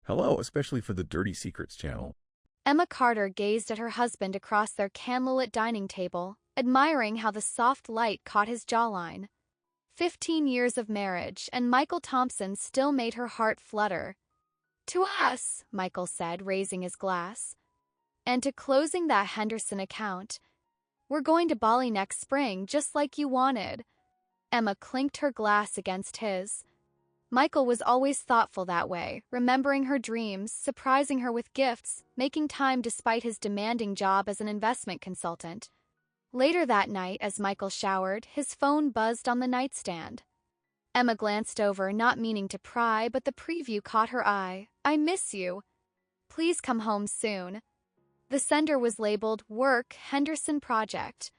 Hello, especially for the Dirty Secrets channel. Emma Carter gazed at her husband across their candlelit dining table, admiring how the soft light caught his jawline. 15 years of marriage, and Michael Thompson still made her heart flutter. "To us," Michael said, raising his glass. "And to closing that Henderson account. We're going to Bali next spring, just like you wanted." Emma clinked her glass against his. Michael was always thoughtful that way, remembering her dreams, surprising her with gifts, making time despite his demanding job as an investment consultant. Later that night, as Michael showered, his phone buzzed on the nightstand. Emma glanced over, not meaning to pry, but the preview caught her eye. "I miss you. Please come home soon." The sender was labeled Work Henderson Project.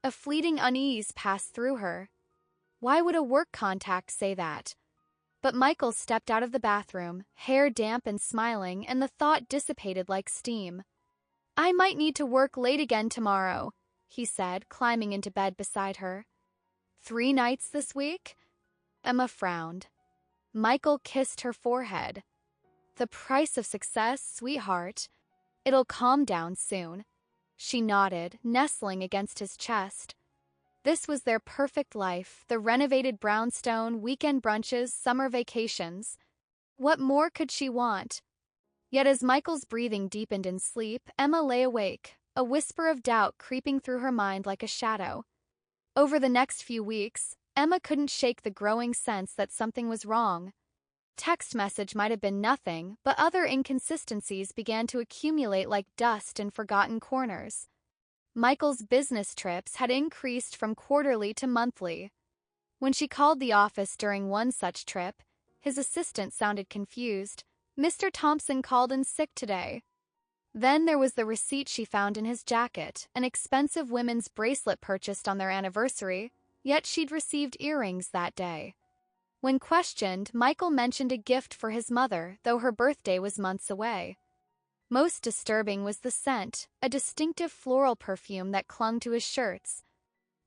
A fleeting unease passed through her. Why would a work contact say that? But Michael stepped out of the bathroom, hair damp and smiling, and the thought dissipated like steam. "I might need to work late again tomorrow," he said, climbing into bed beside her. "3 nights this week?" Emma frowned. Michael kissed her forehead. "The price of success, sweetheart. It'll calm down soon." She nodded, nestling against his chest. This was their perfect life, the renovated brownstone, weekend brunches, summer vacations. What more could she want? Yet as Michael's breathing deepened in sleep, Emma lay awake, a whisper of doubt creeping through her mind like a shadow. Over the next few weeks, Emma couldn't shake the growing sense that something was wrong. Text message might have been nothing, but other inconsistencies began to accumulate like dust in forgotten corners. Michael's business trips had increased from quarterly to monthly. When she called the office during one such trip, his assistant sounded confused. "Mr. Thompson called in sick today." Then there was the receipt she found in his jacket, an expensive women's bracelet purchased on their anniversary, yet she'd received earrings that day. When questioned, Michael mentioned a gift for his mother, though her birthday was months away. Most disturbing was the scent, a distinctive floral perfume that clung to his shirts.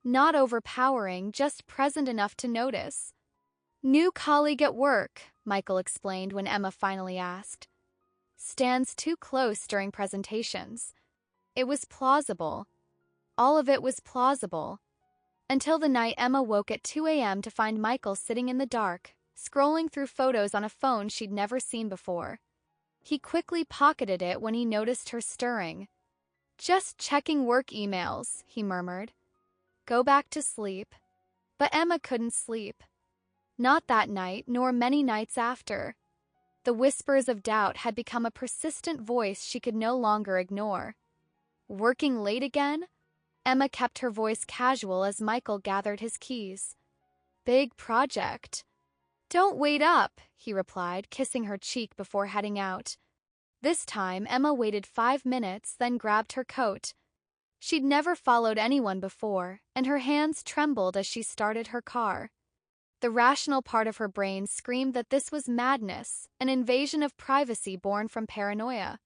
Not overpowering, just present enough to notice. "New colleague at work," Michael explained when Emma finally asked. "Stands too close during presentations." It was plausible. All of it was plausible. Until the night Emma woke at 2 a.m. to find Michael sitting in the dark, scrolling through photos on a phone she'd never seen before. He quickly pocketed it when he noticed her stirring. "Just checking work emails," he murmured. "Go back to sleep." But Emma couldn't sleep. Not that night, nor many nights after. The whispers of doubt had become a persistent voice she could no longer ignore. "Working late again?" Emma kept her voice casual as Michael gathered his keys. "Big project." "Don't wait up," he replied, kissing her cheek before heading out. This time, Emma waited 5 minutes, then grabbed her coat. She'd never followed anyone before, and her hands trembled as she started her car. The rational part of her brain screamed that this was madness, an invasion of privacy born from paranoia.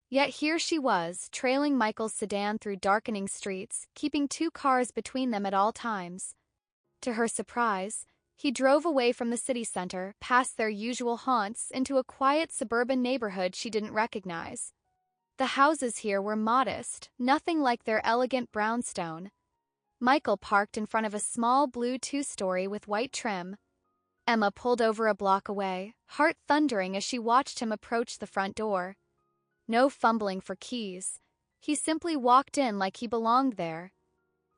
Yet here she was, trailing Michael's sedan through darkening streets, keeping 2 cars between them at all times. To her surprise, he drove away from the city center, past their usual haunts, into a quiet suburban neighborhood she didn't recognize. The houses here were modest, nothing like their elegant brownstone. Michael parked in front of a small blue 2-story with white trim. Emma pulled over a block away, heart thundering as she watched him approach the front door. No fumbling for keys. He simply walked in like he belonged there.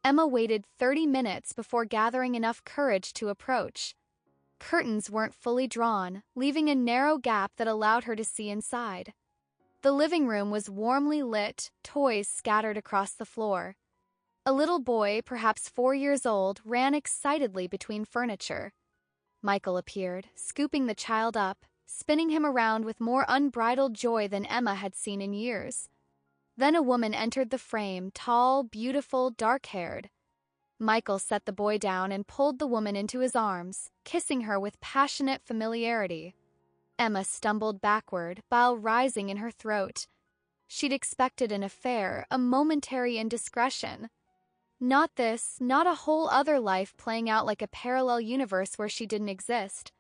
Emma waited 30 minutes before gathering enough courage to approach. Curtains weren't fully drawn, leaving a narrow gap that allowed her to see inside. The living room was warmly lit, toys scattered across the floor. A little boy, perhaps 4 years old, ran excitedly between furniture. Michael appeared, scooping the child up, spinning him around with more unbridled joy than Emma had seen in years. Then a woman entered the frame, tall, beautiful, dark-haired. Michael set the boy down and pulled the woman into his arms, kissing her with passionate familiarity. Emma stumbled backward, bile rising in her throat. She'd expected an affair, a momentary indiscretion. Not this, not a whole other life playing out like a parallel universe where she didn't exist.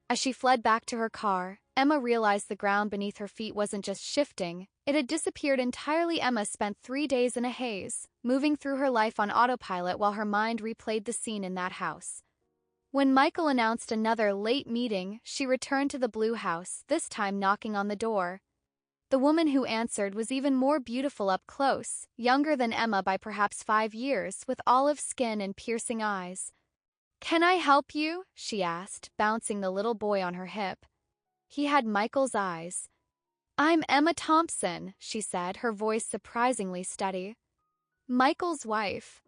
As she fled back to her car, Emma realized the ground beneath her feet wasn't just shifting, it had disappeared entirely. Emma spent 3 days in a haze, moving through her life on autopilot while her mind replayed the scene in that house. When Michael announced another late meeting, she returned to the blue house, this time knocking on the door. The woman who answered was even more beautiful up close, younger than Emma by perhaps 5 years, with olive skin and piercing eyes. "Can I help you?" she asked, bouncing the little boy on her hip. He had Michael's eyes. "I'm Emma Thompson," she said, her voice surprisingly steady. "Michael's wife."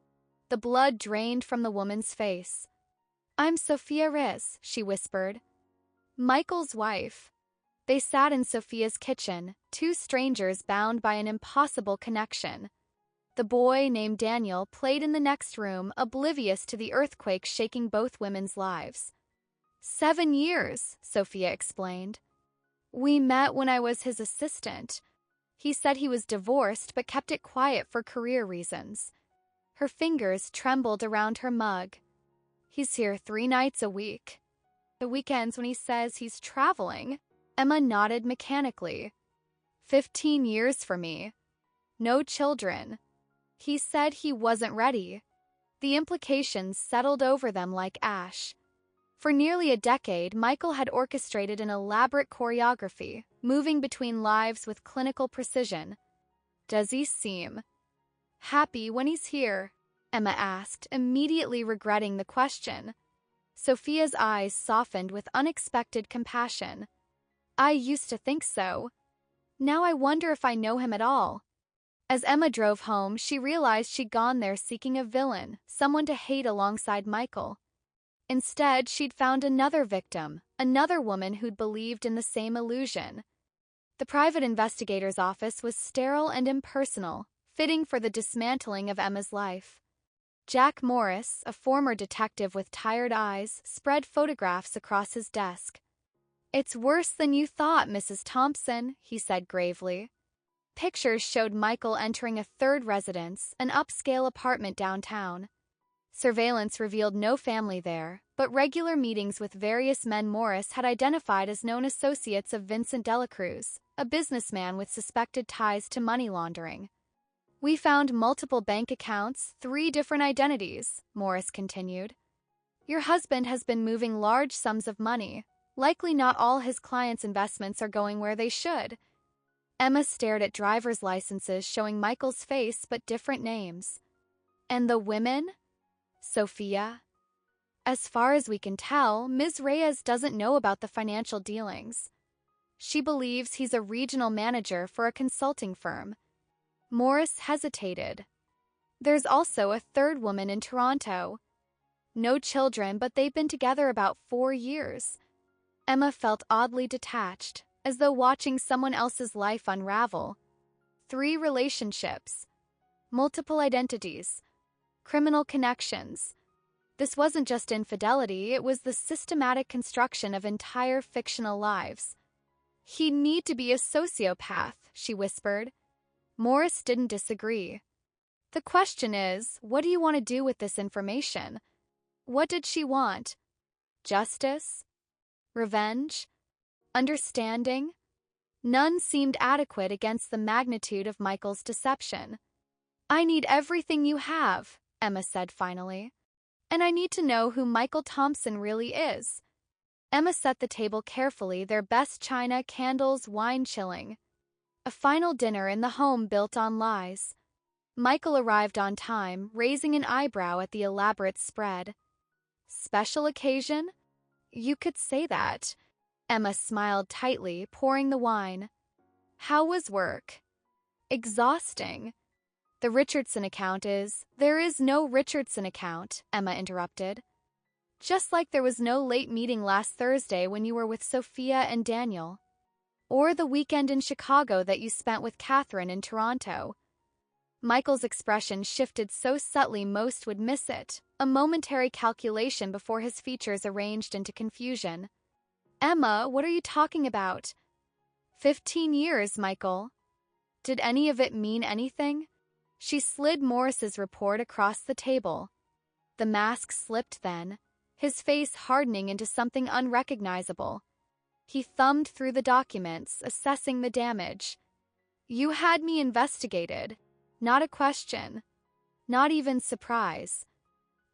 The blood drained from the woman's face. "I'm Sophia Riz," she whispered. "Michael's wife." They sat in Sophia's kitchen, two strangers bound by an impossible connection. The boy, named Daniel, played in the next room, oblivious to the earthquake shaking both women's lives. 7 years, Sophia explained. "We met when I was his assistant. He said he was divorced but kept it quiet for career reasons." Her fingers trembled around her mug. "He's here 3 nights a week. The weekends when he says he's traveling." Emma nodded mechanically. 15 years for me. No children. He said he wasn't ready. The implications settled over them like ash. For nearly a decade, Michael had orchestrated an elaborate choreography, moving between lives with clinical precision. "Does he seem happy when he's here?" Emma asked, immediately regretting the question. Sophia's eyes softened with unexpected compassion. "I used to think so. Now I wonder if I know him at all." As Emma drove home, she realized she'd gone there seeking a villain, someone to hate alongside Michael. Instead, she'd found another victim, another woman who'd believed in the same illusion. The private investigator's office was sterile and impersonal, fitting for the dismantling of Emma's life. Jack Morris, a former detective with tired eyes, spread photographs across his desk. "It's worse than you thought, Mrs. Thompson," he said gravely. Pictures showed Michael entering a third residence, an upscale apartment downtown. Surveillance revealed no family there, but regular meetings with various men Morris had identified as known associates of Vincent Delacruz, a businessman with suspected ties to money laundering. "We found multiple bank accounts, 3 different identities," Morris continued. "Your husband has been moving large sums of money. Likely not all his clients' investments are going where they should." Emma stared at driver's licenses showing Michael's face but different names. "And the women?" "Sophia?" "As far as we can tell, Ms. Reyes doesn't know about the financial dealings. She believes he's a regional manager for a consulting firm." Morris hesitated. "There's also a third woman in Toronto. No children, but they've been together about 4 years." Emma felt oddly detached, as though watching someone else's life unravel. 3 relationships, multiple identities, criminal connections. This wasn't just infidelity, it was the systematic construction of entire fictional lives. "He'd need to be a sociopath," she whispered. Morris didn't disagree. "The question is, what do you want to do with this information?" What did she want? Justice? Revenge? Understanding? None seemed adequate against the magnitude of Michael's deception. "I need everything you have," Emma said finally. "And I need to know who Michael Thompson really is." Emma set the table carefully, their best china, candles, wine chilling. A final dinner in the home built on lies. Michael arrived on time, raising an eyebrow at the elaborate spread. "Special occasion?" "You could say that." Emma smiled tightly, pouring the wine. "How was work?" "Exhausting." "The Richardson account is—" "There is no Richardson account," Emma interrupted. "Just like there was no late meeting last Thursday when you were with Sophia and Daniel. Or the weekend in Chicago that you spent with Catherine in Toronto." Michael's expression shifted so subtly most would miss it, a momentary calculation before his features arranged into confusion. "Emma, what are you talking about?" 15 years, Michael." Did any of it mean anything? She slid Morris's report across the table. The mask slipped then, his face hardening into something unrecognizable. He thumbed through the documents, assessing the damage. You had me investigated. Not a question. Not even surprise.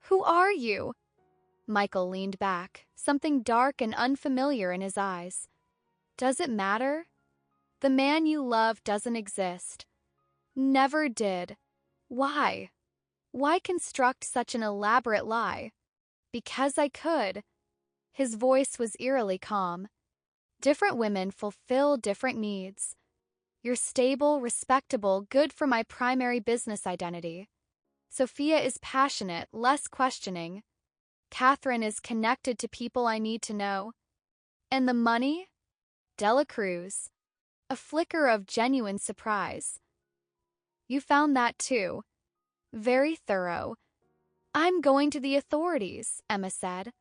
Who are you? Michael leaned back, something dark and unfamiliar in his eyes. Does it matter? The man you love doesn't exist. Never did. Why? Why construct such an elaborate lie? Because I could. His voice was eerily calm. Different women fulfill different needs. You're stable, respectable, good for my primary business identity. Sophia is passionate, less questioning. Catherine is connected to people I need to know. And the money? Dela Cruz. A flicker of genuine surprise. You found that too. Very thorough. I'm going to the authorities, Emma said.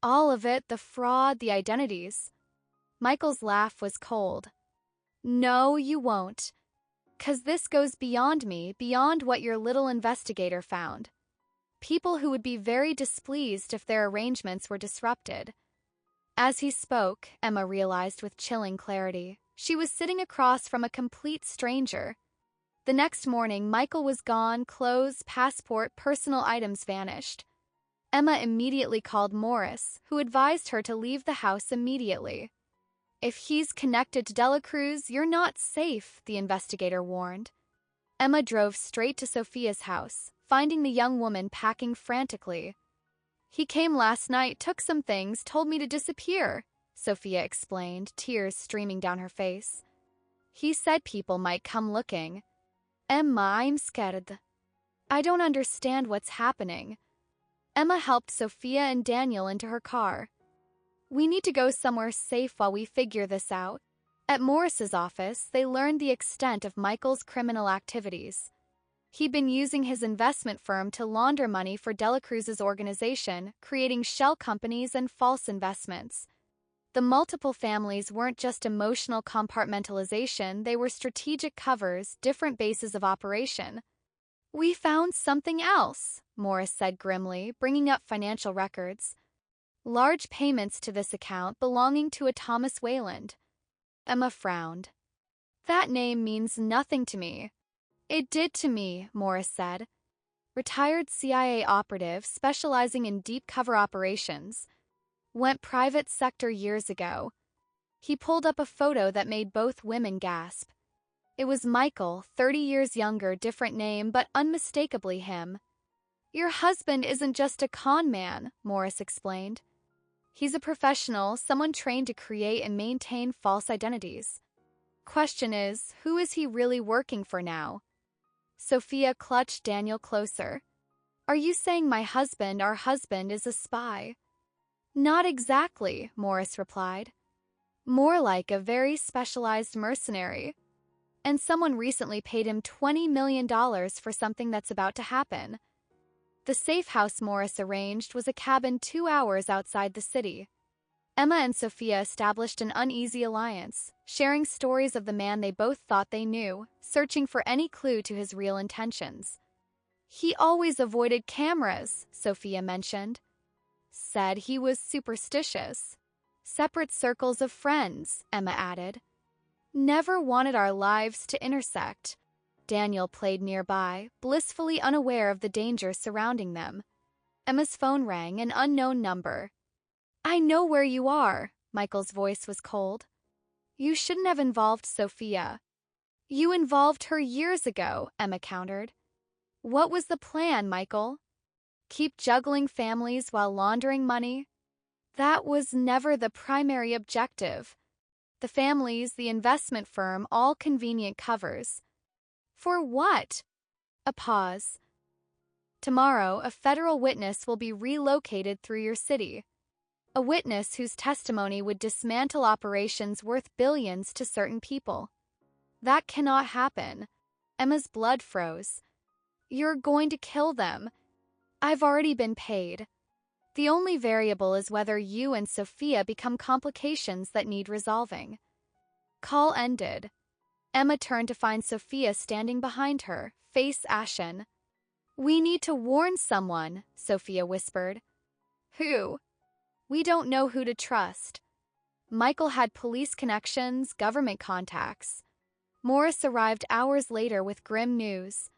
All of it, the fraud, the identities. Michael's laugh was cold. No, you won't. 'Cause this goes beyond me, beyond what your little investigator found. People who would be very displeased if their arrangements were disrupted. As he spoke, Emma realized with chilling clarity, she was sitting across from a complete stranger. The next morning, Michael was gone, clothes, passport, personal items vanished. Emma immediately called Morris, who advised her to leave the house immediately. If he's connected to Dela Cruz, you're not safe, the investigator warned. Emma drove straight to Sophia's house, finding the young woman packing frantically. He came last night, took some things, told me to disappear, Sophia explained, tears streaming down her face. He said people might come looking. Emma, I'm scared. I don't understand what's happening. Emma helped Sophia and Daniel into her car. We need to go somewhere safe while we figure this out. At Morris's office, they learned the extent of Michael's criminal activities. He'd been using his investment firm to launder money for Dela Cruz's organization, creating shell companies and false investments. The multiple families weren't just emotional compartmentalization, they were strategic covers, different bases of operation. We found something else, Morris said grimly, bringing up financial records. Large payments to this account belonging to a Thomas Wayland. Emma frowned. That name means nothing to me. It did to me, Morris said. Retired CIA operative specializing in deep cover operations. Went private sector years ago. He pulled up a photo that made both women gasp. It was Michael, 30 years younger, different name, but unmistakably him. Your husband isn't just a con man, Morris explained. He's a professional, someone trained to create and maintain false identities. Question is, who is he really working for now? Sophia clutched Daniel closer. Are you saying my husband, our husband, is a spy? Not exactly, Morris replied. More like a very specialized mercenary. And someone recently paid him $20 million for something that's about to happen. The safe house Morris arranged was a cabin 2 hours outside the city. Emma and Sophia established an uneasy alliance, sharing stories of the man they both thought they knew, searching for any clue to his real intentions. He always avoided cameras, Sophia mentioned. Said he was superstitious. Separate circles of friends, Emma added. Never wanted our lives to intersect. Daniel played nearby, blissfully unaware of the danger surrounding them. Emma's phone rang, an unknown number. I know where you are, Michael's voice was cold. You shouldn't have involved Sophia. You involved her years ago, Emma countered. What was the plan, Michael? Keep juggling families while laundering money? That was never the primary objective. The families, the investment firm, all convenient covers. For what? A pause. Tomorrow, a federal witness will be relocated through your city. A witness whose testimony would dismantle operations worth billions to certain people. That cannot happen. Emma's blood froze. You're going to kill them. I've already been paid. The only variable is whether you and Sophia become complications that need resolving. Call ended. Emma turned to find Sophia standing behind her, face ashen. We need to warn someone, Sophia whispered. Who? We don't know who to trust. Michael had police connections, government contacts. Morris arrived hours later with grim news.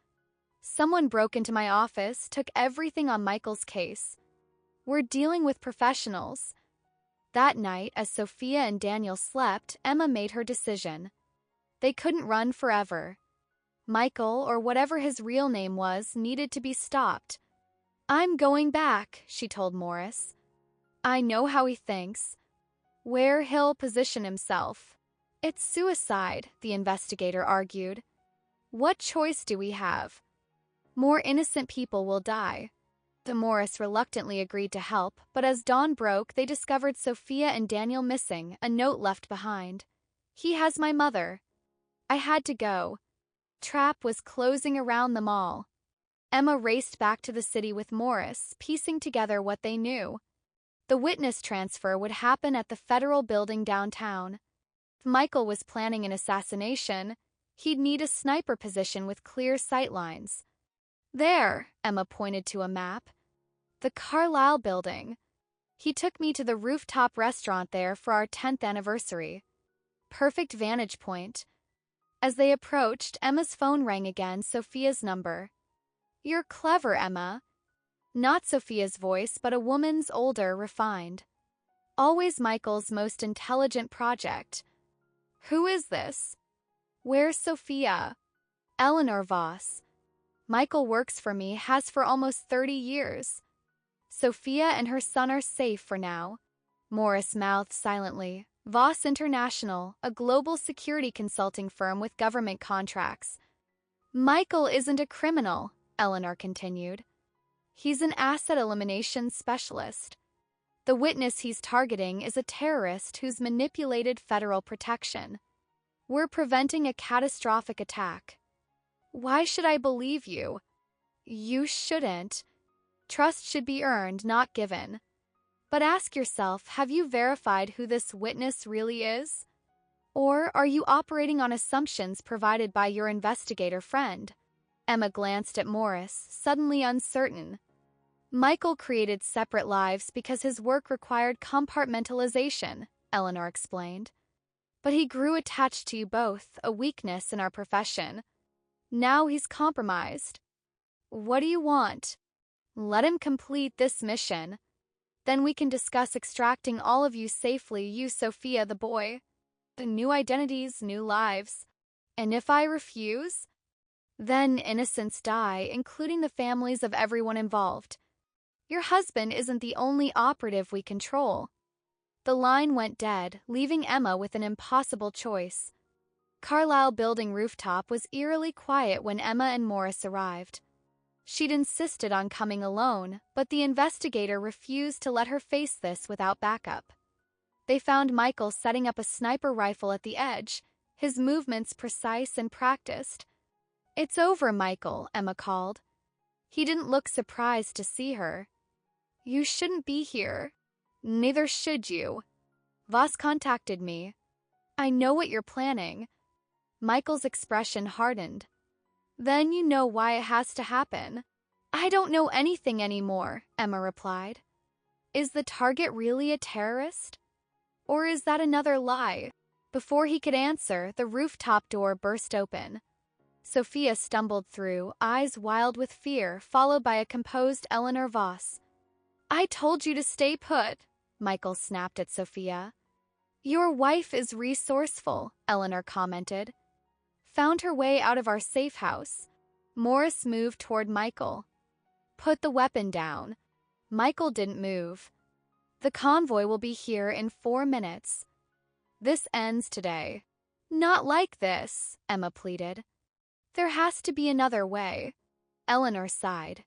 Someone broke into my office, took everything on Michael's case. We're dealing with professionals. That night, as Sophia and Daniel slept, Emma made her decision. They couldn't run forever. Michael, or whatever his real name was, needed to be stopped. I'm going back, she told Morris. I know how he thinks. Where he'll position himself. It's suicide, the investigator argued. What choice do we have? More innocent people will die. Morris reluctantly agreed to help, but as dawn broke, they discovered Sophia and Daniel missing, a note left behind. He has my mother. I had to go. Trap was closing around them all. Emma raced back to the city with Morris, piecing together what they knew. The witness transfer would happen at the federal building downtown. If Michael was planning an assassination, he'd need a sniper position with clear sightlines. There, Emma pointed to a map. The Carlisle building. He took me to the rooftop restaurant there for our 10th anniversary. Perfect vantage point. As they approached, Emma's phone rang again, Sophia's number. You're clever, Emma. Not Sophia's voice, but a woman's, older, refined. Always Michael's most intelligent project. Who is this? Where's Sophia? Eleanor Voss. Michael works for me, has for almost 30 years. Sophia and her son are safe for now. Morris mouthed silently. Voss International, a global security consulting firm with government contracts. Michael isn't a criminal, Eleanor continued. He's an asset elimination specialist. The witness he's targeting is a terrorist who's manipulated federal protection. We're preventing a catastrophic attack. Why should I believe you? You shouldn't. Trust should be earned, not given. But ask yourself, have you verified who this witness really is? Or are you operating on assumptions provided by your investigator friend? Emma glanced at Morris, suddenly uncertain. Michael created separate lives because his work required compartmentalization, Eleanor explained. But he grew attached to you both, a weakness in our profession. Now he's compromised. What do you want? Let him complete this mission. Then we can discuss extracting all of you safely, you, Sophia, the boy. The new identities, new lives. And if I refuse? Then innocents die, including the families of everyone involved. Your husband isn't the only operative we control. The line went dead, leaving Emma with an impossible choice. Carlisle building rooftop was eerily quiet when Emma and Morris arrived. She'd insisted on coming alone, but the investigator refused to let her face this without backup. They found Michael setting up a sniper rifle at the edge, his movements precise and practiced. It's over, Michael, Emma called. He didn't look surprised to see her. You shouldn't be here. Neither should you. Voss contacted me. I know what you're planning. Michael's expression hardened. Then you know why it has to happen. I don't know anything anymore, Emma replied. Is the target really a terrorist? Or is that another lie? Before he could answer, the rooftop door burst open. Sophia stumbled through, eyes wild with fear, followed by a composed Eleanor Voss. I told you to stay put, Michael snapped at Sophia. Your wife is resourceful, Eleanor commented. Found her way out of our safe house. Morris moved toward Michael. Put the weapon down. Michael didn't move. The convoy will be here in 4 minutes. This ends today. Not like this, Emma pleaded. There has to be another way. Eleanor sighed.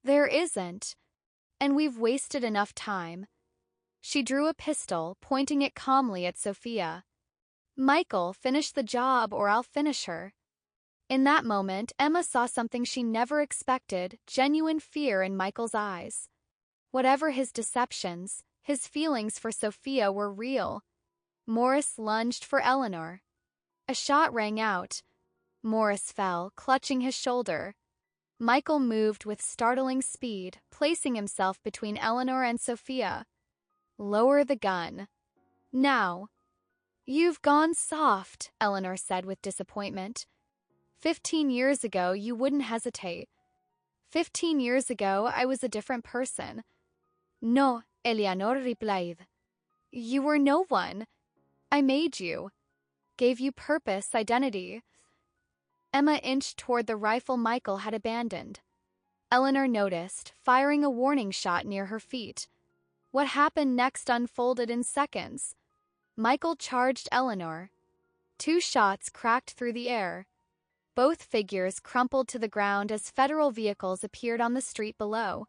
There isn't. And we've wasted enough time. She drew a pistol, pointing it calmly at Sophia. Michael, finish the job or I'll finish her. In that moment, Emma saw something she never expected, genuine fear in Michael's eyes. Whatever his deceptions, his feelings for Sophia were real. Morris lunged for Eleanor. A shot rang out. Morris fell, clutching his shoulder. Michael moved with startling speed, placing himself between Eleanor and Sophia. Lower the gun. Now. You've gone soft, Eleanor said with disappointment. 15 years ago, you wouldn't hesitate. 15 years ago, I was a different person. No, Eleanor replied. You were no one. I made you. Gave you purpose, identity. Emma inched toward the rifle Michael had abandoned. Eleanor noticed, firing a warning shot near her feet. What happened next unfolded in seconds. Michael charged Eleanor. 2 shots cracked through the air. Both figures crumpled to the ground as federal vehicles appeared on the street below.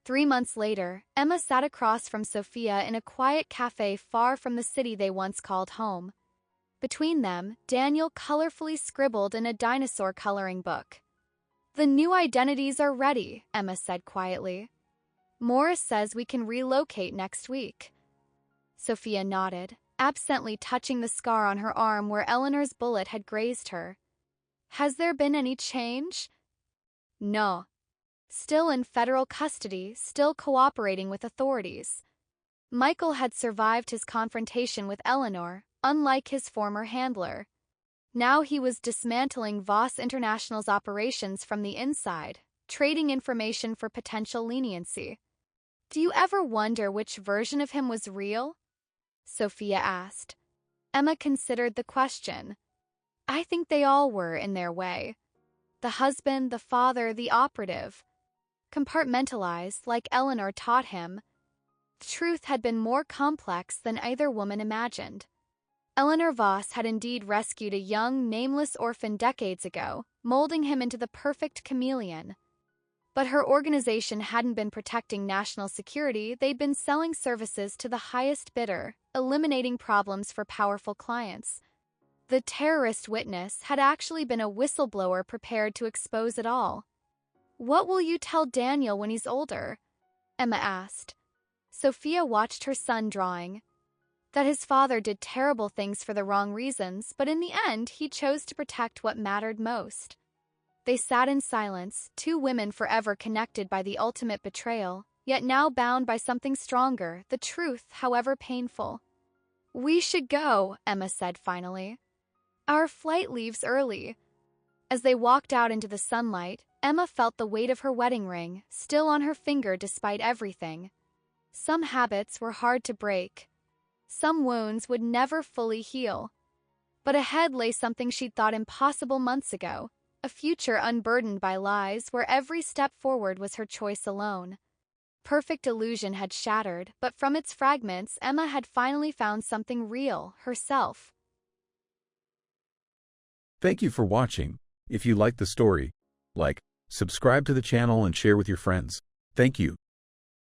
3 months later, Emma sat across from Sophia in a quiet cafe far from the city they once called home. Between them, Daniel colorfully scribbled in a dinosaur coloring book. The new identities are ready, Emma said quietly. Morris says we can relocate next week. Sophia nodded, absently touching the scar on her arm where Eleanor's bullet had grazed her. Has there been any change? No. Still in federal custody, still cooperating with authorities. Michael had survived his confrontation with Eleanor, unlike his former handler. Now he was dismantling Voss International's operations from the inside, trading information for potential leniency. Do you ever wonder which version of him was real? Sophia asked. Emma considered the question. I think they all were in their way. The husband, the father, the operative. Compartmentalized, like Eleanor taught him. The truth had been more complex than either woman imagined. Eleanor Voss had indeed rescued a young, nameless orphan decades ago, molding him into the perfect chameleon. But her organization hadn't been protecting national security, they'd been selling services to the highest bidder, eliminating problems for powerful clients. The terrorist witness had actually been a whistleblower prepared to expose it all. What will you tell Daniel when he's older? Emma asked. Sophia watched her son drawing. That his father did terrible things for the wrong reasons, but in the end he chose to protect what mattered most. They sat in silence, 2 women forever connected by the ultimate betrayal, yet now bound by something stronger, the truth, however painful. We should go, Emma said finally. Our flight leaves early. As they walked out into the sunlight, Emma felt the weight of her wedding ring, still on her finger despite everything. Some habits were hard to break. Some wounds would never fully heal. But ahead lay something she'd thought impossible months ago, a future unburdened by lies where every step forward was her choice alone. Perfect illusion had shattered, but from its fragments, Emma had finally found something real, herself. Thank you for watching. If you liked the story, like, subscribe to the channel and share with your friends. Thank you.